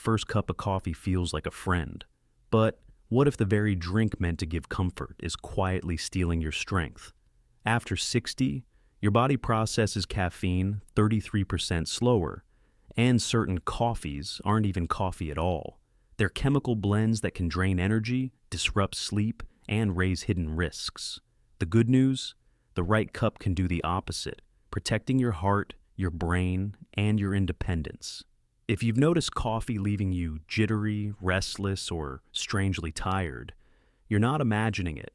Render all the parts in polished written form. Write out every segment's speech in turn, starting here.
First cup of coffee feels like a friend. But what if the very drink meant to give comfort is quietly stealing your strength? After 60, your body processes caffeine 33% slower, and certain coffees aren't even coffee at all. They're chemical blends that can drain energy, disrupt sleep, and raise hidden risks. The good news? The right cup can do the opposite, protecting your heart, your brain, and your independence. If you've noticed coffee leaving you jittery, restless, or strangely tired, you're not imagining it.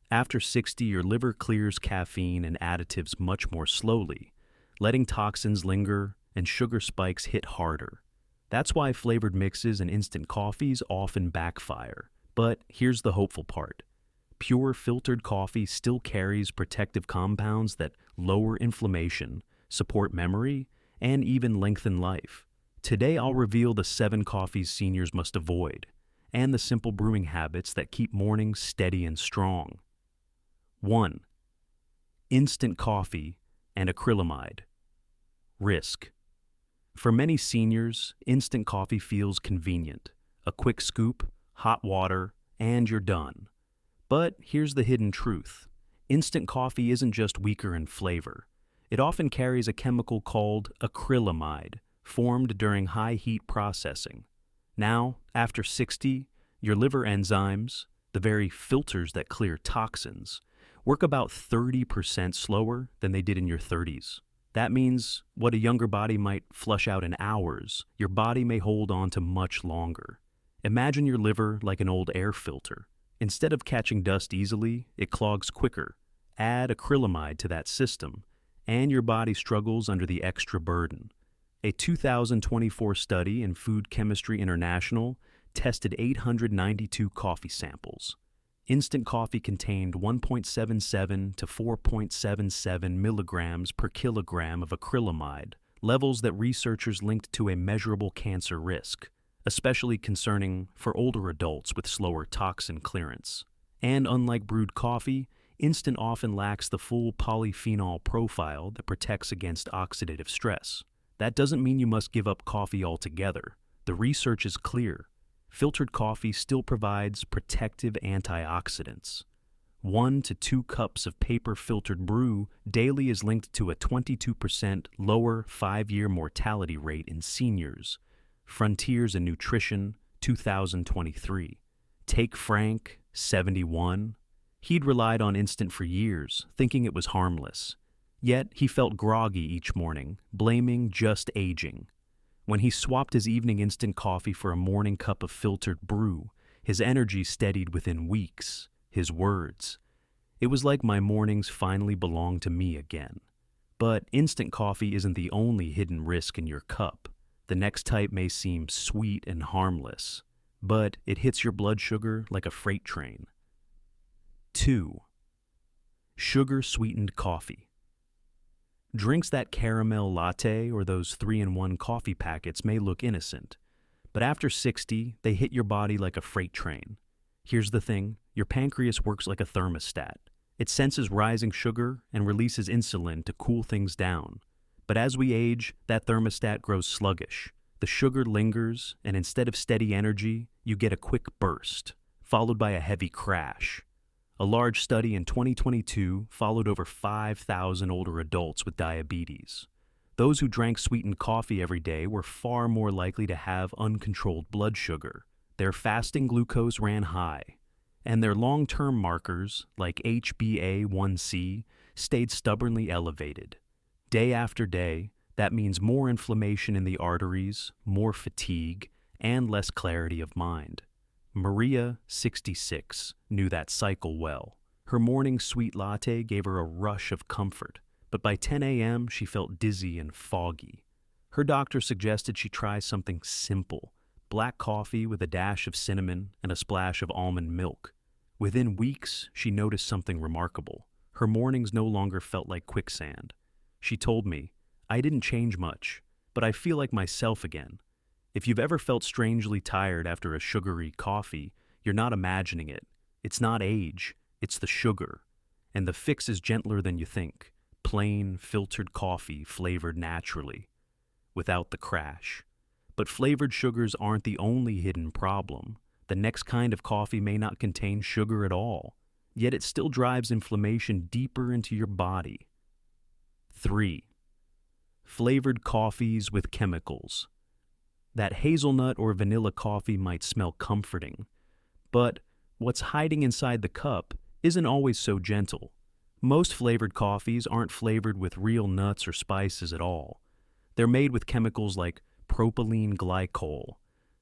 After 60, your liver clears caffeine and additives much more slowly, letting toxins linger and sugar spikes hit harder. That's why flavored mixes and instant coffees often backfire. But here's the hopeful part. Pure filtered coffee still carries protective compounds that lower inflammation, support memory, and even lengthen life. Today I'll reveal the 7 coffees seniors must avoid, and the simple brewing habits that keep mornings steady and strong. 1. Instant coffee and acrylamide. Risk. For many seniors, instant coffee feels convenient. A quick scoop, hot water, and you're done. But here's the hidden truth. Instant coffee isn't just weaker in flavor. It often carries a chemical called acrylamide, formed during high heat processing. Now, after 60, your liver enzymes, the very filters that clear toxins, work about 30% slower than they did in your 30s. That means what a younger body might flush out in hours, your body may hold on to much longer. Imagine your liver like an old air filter. Instead of catching dust easily, it clogs quicker. Add acrylamide to that system, and your body struggles under the extra burden. A 2024 study in Food Chemistry International tested 892 coffee samples. Instant coffee contained 1.77 to 4.77 milligrams per kilogram of acrylamide, levels that researchers linked to a measurable cancer risk, especially concerning for older adults with slower toxin clearance. And unlike brewed coffee, instant often lacks the full polyphenol profile that protects against oxidative stress. That doesn't mean you must give up coffee altogether. The research is clear. Filtered coffee still provides protective antioxidants. 1 to 2 cups of paper-filtered brew daily is linked to a 22% lower 5-year mortality rate in seniors. Frontiers in Nutrition, 2023. Take Frank, 71. He'd relied on instant for years, thinking it was harmless. Yet he felt groggy each morning, blaming just aging. When he swapped his evening instant coffee for a morning cup of filtered brew, his energy steadied within weeks. His words, "It was like my mornings finally belonged to me again." But instant coffee isn't the only hidden risk in your cup. The next type may seem sweet and harmless, but it hits your blood sugar like a freight train. 2. Sugar-sweetened coffee. Drinks that caramel latte or those 3-in-1 coffee packets may look innocent, but after 60, they hit your body like a freight train. Here's the thing, your pancreas works like a thermostat. It senses rising sugar and releases insulin to cool things down. But as we age, that thermostat grows sluggish. The sugar lingers, and instead of steady energy, you get a quick burst, followed by a heavy crash. A large study in 2022 followed over 5,000 older adults with diabetes. Those who drank sweetened coffee every day were far more likely to have uncontrolled blood sugar. Their fasting glucose ran high, and their long-term markers, like HbA1c, stayed stubbornly elevated. Day after day, that means more inflammation in the arteries, more fatigue, and less clarity of mind. Maria, 66, knew that cycle well. Her morning sweet latte gave her a rush of comfort, but by 10 a.m. she felt dizzy and foggy. Her doctor suggested she try something simple, black coffee with a dash of cinnamon and a splash of almond milk. Within weeks, she noticed something remarkable. Her mornings no longer felt like quicksand. She told me, "I didn't change much, but I feel like myself again." If you've ever felt strangely tired after a sugary coffee, you're not imagining it. It's not age, it's the sugar. And the fix is gentler than you think. Plain, filtered coffee flavored naturally, without the crash. But flavored sugars aren't the only hidden problem. The next kind of coffee may not contain sugar at all, yet it still drives inflammation deeper into your body. 3. Flavored coffees with chemicals. That hazelnut or vanilla coffee might smell comforting, but what's hiding inside the cup isn't always so gentle. Most flavored coffees aren't flavored with real nuts or spices at all. They're made with chemicals like propylene glycol,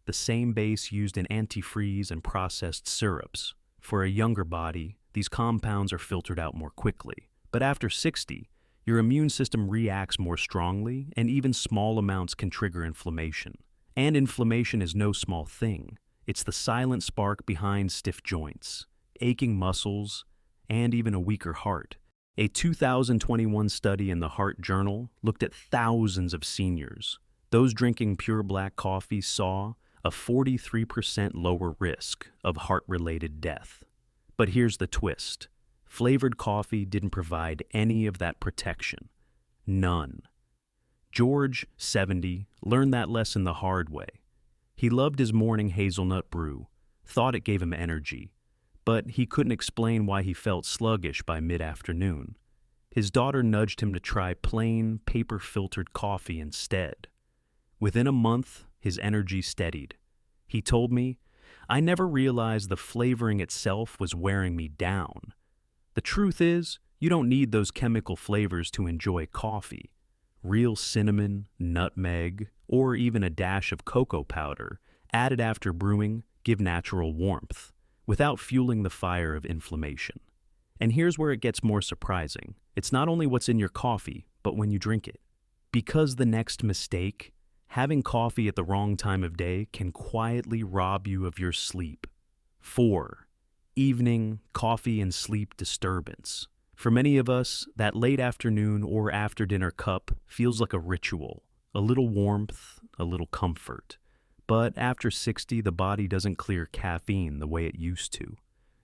the same base used in antifreeze and processed syrups. For a younger body, these compounds are filtered out more quickly. But after 60, your immune system reacts more strongly, and even small amounts can trigger inflammation. And inflammation is no small thing. It's the silent spark behind stiff joints, aching muscles, and even a weaker heart. A 2021 study in the Heart Journal looked at thousands of seniors. Those drinking pure black coffee saw a 43% lower risk of heart-related death. But here's the twist. Flavored coffee didn't provide any of that protection. None. George, 70, learned that lesson the hard way. He loved his morning hazelnut brew, thought it gave him energy, but he couldn't explain why he felt sluggish by mid-afternoon. His daughter nudged him to try plain, paper-filtered coffee instead. Within a month, his energy steadied. He told me, "I never realized the flavoring itself was wearing me down. The truth is, you don't need those chemical flavors to enjoy coffee. Real cinnamon, nutmeg, or even a dash of cocoa powder, added after brewing, give natural warmth, without fueling the fire of inflammation." And here's where it gets more surprising. It's not only what's in your coffee, but when you drink it. Because the next mistake, having coffee at the wrong time of day, can quietly rob you of your sleep. 4. Evening, coffee and sleep disturbance. For many of us, that late afternoon or after dinner cup feels like a ritual. A little warmth, a little comfort. But after 60, the body doesn't clear caffeine the way it used to.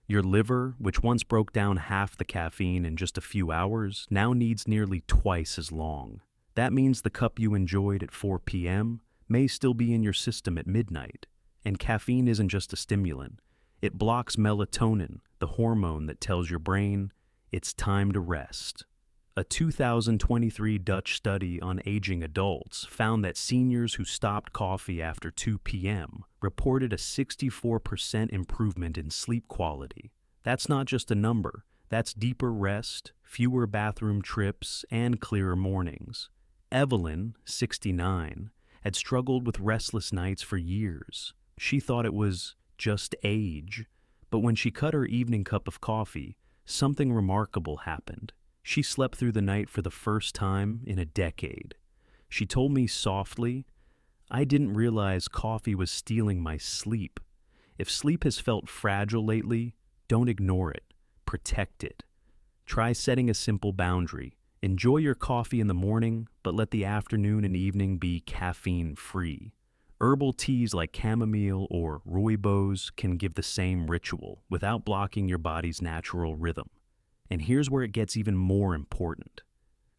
Your liver, which once broke down half the caffeine in just a few hours, now needs nearly twice as long. That means the cup you enjoyed at 4 p.m. may still be in your system at midnight. And caffeine isn't just a stimulant. It blocks melatonin, the hormone that tells your brain it's time to rest. A 2023 Dutch study on aging adults found that seniors who stopped coffee after 2 p.m. reported a 64% improvement in sleep quality. That's not just a number. That's deeper rest, fewer bathroom trips, and clearer mornings. Evelyn, 69, had struggled with restless nights for years. She thought it was just age. But when she cut her evening cup of coffee, something remarkable happened. She slept through the night for the first time in a decade. She told me softly, "I didn't realize coffee was stealing my sleep. If sleep has felt fragile lately, don't ignore it. Protect it. Try setting a simple boundary. Enjoy your coffee in the morning, but let the afternoon and evening be caffeine-free." Herbal teas like chamomile or rooibos can give the same ritual without blocking your body's natural rhythm. And here's where it gets even more important.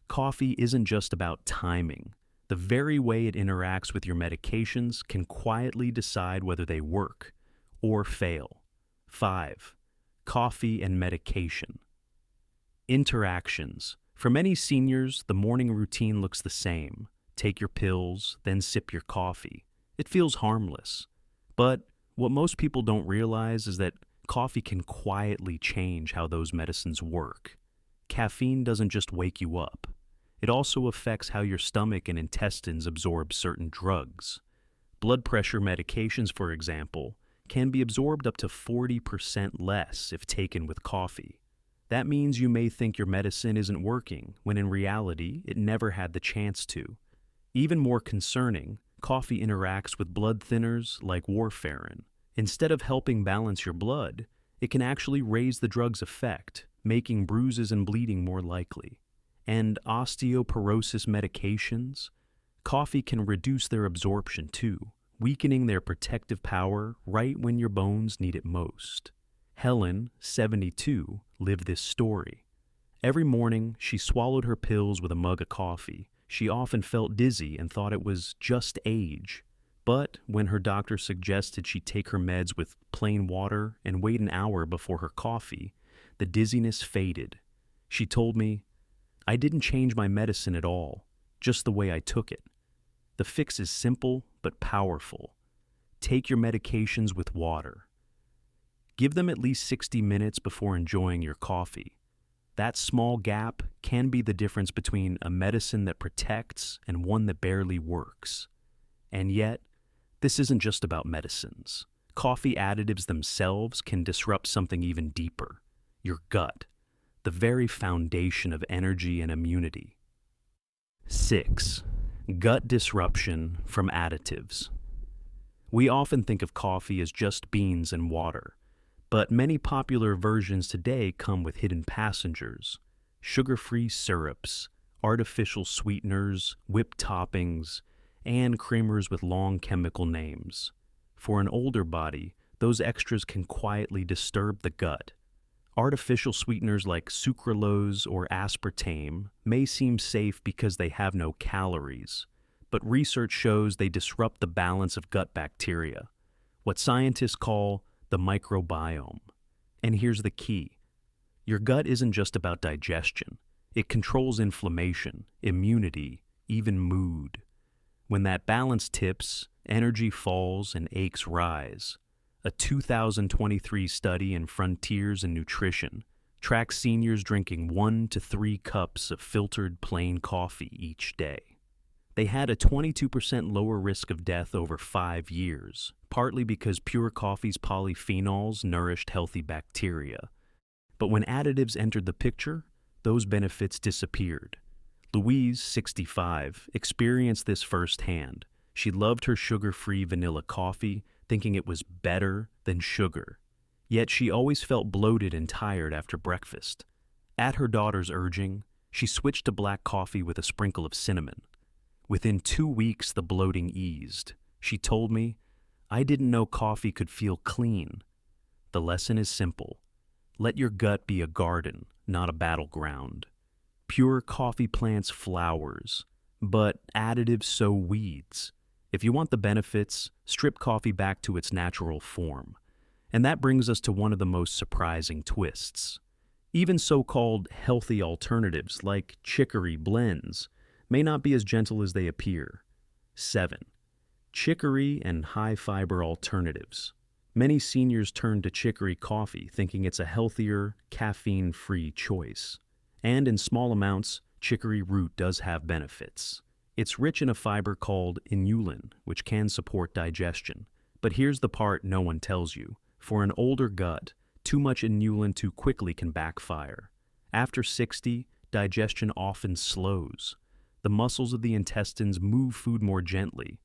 Coffee isn't just about timing. The very way it interacts with your medications can quietly decide whether they work or fail. 5. Coffee and medication. Interactions. For many seniors, the morning routine looks the same. Take your pills, then sip your coffee. It feels harmless. But what most people don't realize is that coffee can quietly change how those medicines work. Caffeine doesn't just wake you up. It also affects how your stomach and intestines absorb certain drugs. Blood pressure medications, for example, can be absorbed up to 40% less if taken with coffee. That means you may think your medicine isn't working, when in reality, it never had the chance to. Even more concerning, coffee interacts with blood thinners like warfarin. Instead of helping balance your blood, it can actually raise the drug's effect, making bruises and bleeding more likely. And osteoporosis medications? Coffee can reduce their absorption too, weakening their protective power right when your bones need it most. Helen, 72, lived this story. Every morning, she swallowed her pills with a mug of coffee. She often felt dizzy and thought it was just age. But when her doctor suggested she take her meds with plain water and wait an hour before her coffee, the dizziness faded. She told me, "I didn't change my medicine at all, just the way I took it." The fix is simple but powerful. Take your medications with water. Give them at least 60 minutes before enjoying your coffee. That small gap can be the difference between a medicine that protects and one that barely works. And yet, this isn't just about medicines. Coffee additives themselves can disrupt something even deeper, your gut, the very foundation of energy and immunity. 6. Gut disruption from additives. We often think of coffee as just beans and water, but many popular versions today come with hidden passengers: sugar-free syrups, artificial sweeteners, whipped toppings, and creamers with long chemical names. For an older body, those extras can quietly disturb the gut. Artificial sweeteners like sucralose or aspartame may seem safe because they have no calories, but research shows they disrupt the balance of gut bacteria, what scientists call the microbiome. And here's the key: your gut isn't just about digestion. It controls inflammation, immunity, even mood. When that balance tips, energy falls and aches rise. A 2023 study in Frontiers in Nutrition tracks seniors drinking 1 to 3 cups of filtered plain coffee each day. They had a 22% lower risk of death over 5 years, partly because pure coffee's polyphenols nourished healthy bacteria. But when additives entered the picture, those benefits disappeared. Louise, 65, experienced this firsthand. She loved her sugar-free vanilla coffee, thinking it was better than sugar. Yet she always felt bloated and tired after breakfast. At her daughter's urging, she switched to black coffee with a sprinkle of cinnamon. Within 2 weeks, the bloating eased. She told me, "I didn't know coffee could feel clean." The lesson is simple. Let your gut be a garden, not a battleground. Pure coffee plants flowers, but additives sow weeds. If you want the benefits, strip coffee back to its natural form. And that brings us to one of the most surprising twists. Even so-called healthy alternatives like chicory blends may not be as gentle as they appear. 7. Chicory and high-fiber alternatives. Many seniors turn to chicory coffee thinking it's a healthier, caffeine-free choice. And in small amounts, chicory root does have benefits. It's rich in a fiber called inulin, which can support digestion. But here's the part no one tells you. For an older gut, too much inulin too quickly can backfire. After 60, digestion often slows. The muscles of the intestines move food more gently,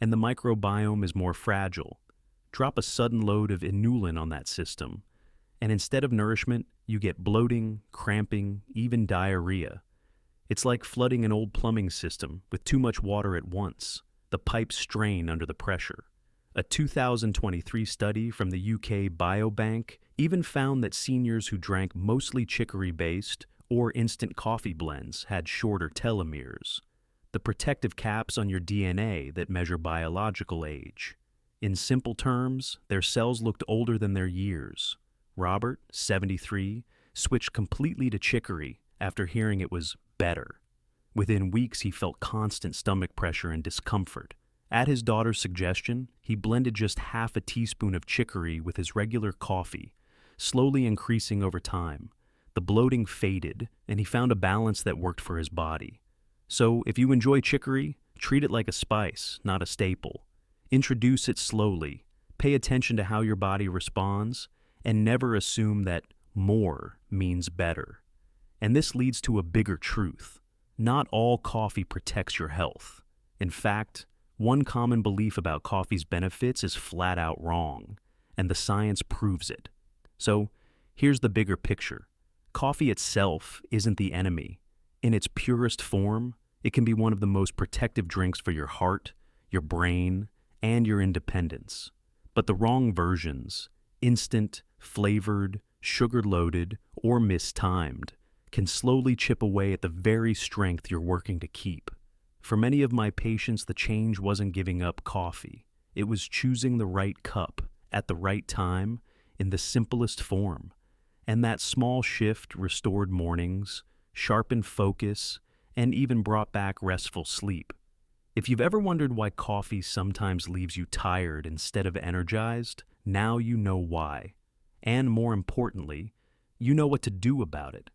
and the microbiome is more fragile. Drop a sudden load of inulin on that system, and instead of nourishment, you get bloating, cramping, even diarrhea. It's like flooding an old plumbing system with too much water at once. The pipes strain under the pressure. A 2023 study from the UK Biobank even found that seniors who drank mostly chicory-based or instant coffee blends had shorter telomeres, the protective caps on your DNA that measure biological age. In simple terms, their cells looked older than their years. Robert, 73, switched completely to chicory after hearing it was better. Within weeks, he felt constant stomach pressure and discomfort. At his daughter's suggestion, he blended just half a teaspoon of chicory with his regular coffee, slowly increasing over time. The bloating faded, and he found a balance that worked for his body. So, if you enjoy chicory, treat it like a spice, not a staple. Introduce it slowly, pay attention to how your body responds, and never assume that more means better. And this leads to a bigger truth. Not all coffee protects your health. In fact, one common belief about coffee's benefits is flat out wrong, and the science proves it. So, here's the bigger picture. Coffee itself isn't the enemy. In its purest form, it can be one of the most protective drinks for your heart, your brain, and your independence. But the wrong versions, instant, flavored, sugar-loaded, or mistimed, can slowly chip away at the very strength you're working to keep. For many of my patients, the change wasn't giving up coffee. It was choosing the right cup at the right time in the simplest form. And that small shift restored mornings, sharpened focus, and even brought back restful sleep. If you've ever wondered why coffee sometimes leaves you tired instead of energized, now you know why. And more importantly, you know what to do about it.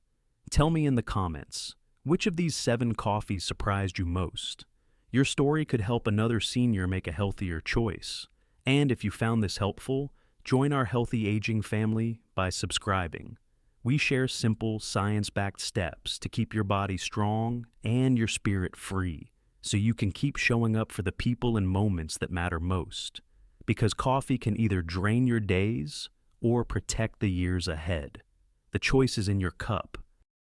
Tell me in the comments, which of these 7 coffees surprised you most? Your story could help another senior make a healthier choice. And if you found this helpful, join our healthy aging family by subscribing. We share simple, science-backed steps to keep your body strong and your spirit free, so you can keep showing up for the people and moments that matter most. Because coffee can either drain your days or protect the years ahead. The choice is in your cup.